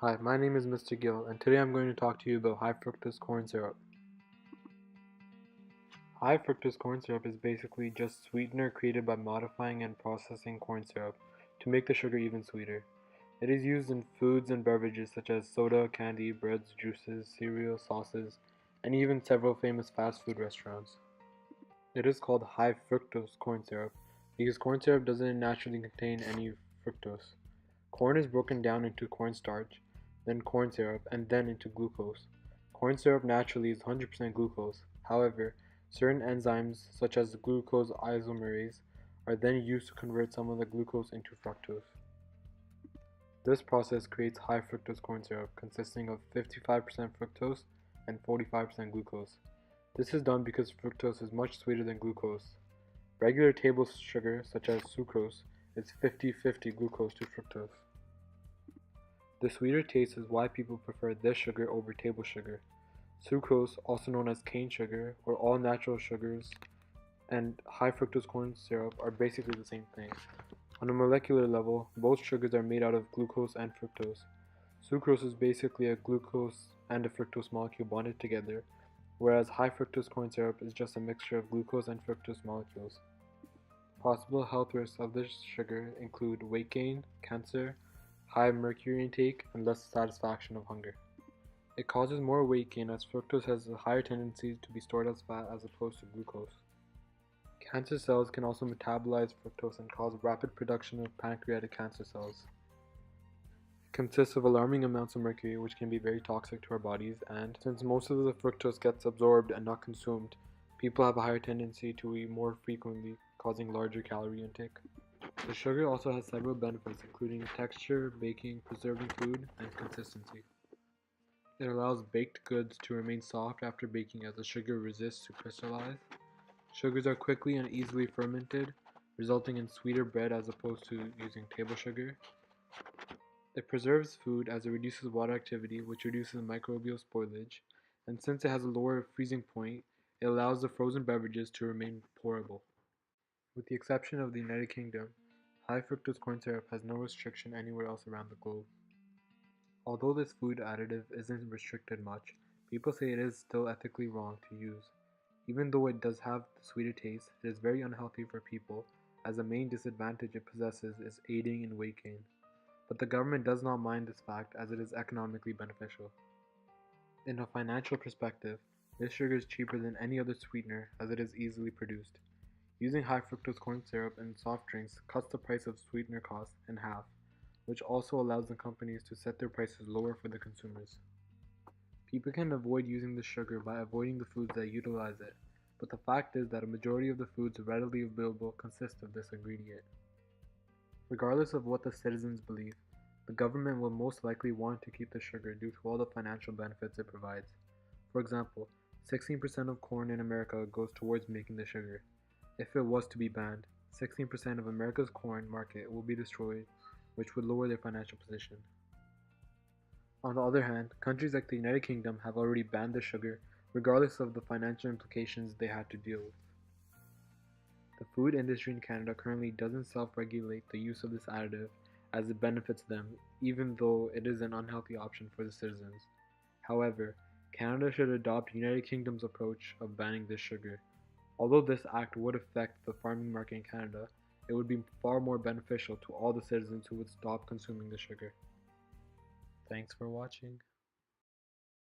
Hi, my name is Mr. Gill, and today I'm going to talk to you about high fructose corn syrup. High fructose corn syrup is basically just sweetener created by modifying and processing corn syrup to make the sugar even sweeter. It is used in foods and beverages such as soda, candy, breads, juices, cereal, sauces, and even several famous fast food restaurants. It is called high fructose corn syrup because corn syrup doesn't naturally contain any fructose. Corn is broken down into cornstarch, then corn syrup, and then into glucose. Corn syrup naturally is 100% glucose. However, certain enzymes, such as glucose isomerase, are then used to convert some of the glucose into fructose. This process creates high fructose corn syrup consisting of 55% fructose and 45% glucose. This is done because fructose is much sweeter than glucose. Regular table sugar, such as sucrose, is 50-50 glucose to fructose. The sweeter taste is why people prefer this sugar over table sugar. Sucrose, also known as cane sugar or all natural sugars, and high fructose corn syrup are basically the same thing. On a molecular level, both sugars are made out of glucose and fructose. Sucrose is basically a glucose and a fructose molecule bonded together, whereas high fructose corn syrup is just a mixture of glucose and fructose molecules. Possible health risks of this sugar include weight gain, cancer, high mercury intake, and less satisfaction of hunger. It causes more weight gain as fructose has a higher tendency to be stored as fat as opposed to glucose. Cancer cells can also metabolize fructose and cause rapid production of pancreatic cancer cells. It consists of alarming amounts of mercury, which can be very toxic to our bodies, and since most of the fructose gets absorbed and not consumed, people have a higher tendency to eat more frequently, causing larger calorie intake. The sugar also has several benefits, including texture, baking, preserving food, and consistency. It allows baked goods to remain soft after baking as the sugar resists to crystallize. Sugars are quickly and easily fermented, resulting in sweeter bread as opposed to using table sugar. It preserves food as it reduces water activity, which reduces microbial spoilage, and since it has a lower freezing point, it allows the frozen beverages to remain pourable. With the exception of the United Kingdom, high fructose corn syrup has no restriction anywhere else around the globe. Although this food additive isn't restricted much, people say it is still ethically wrong to use. Even though it does have the sweeter taste, it is very unhealthy for people, as the main disadvantage it possesses is aiding in weight gain. But the government does not mind this fact as it is economically beneficial. In a financial perspective, this sugar is cheaper than any other sweetener as it is easily produced. Using high fructose corn syrup in soft drinks cuts the price of sweetener costs in half, which also allows the companies to set their prices lower for the consumers. People can avoid using this sugar by avoiding the foods that utilize it, but the fact is that a majority of the foods readily available consist of this ingredient. Regardless of what the citizens believe, the government will most likely want to keep the sugar due to all the financial benefits it provides. For example, 16% of corn in America goes towards making the sugar. If it was to be banned, 16% of America's corn market will be destroyed, which would lower their financial position. On the other hand, countries like the United Kingdom have already banned the sugar, regardless of the financial implications they had to deal with. The food industry in Canada currently doesn't self-regulate the use of this additive as it benefits them, even though it is an unhealthy option for the citizens. However, Canada should adopt United Kingdom's approach of banning this sugar. Although this act would affect the farming market in Canada, it would be far more beneficial to all the citizens who would stop consuming the sugar. Thanks for watching.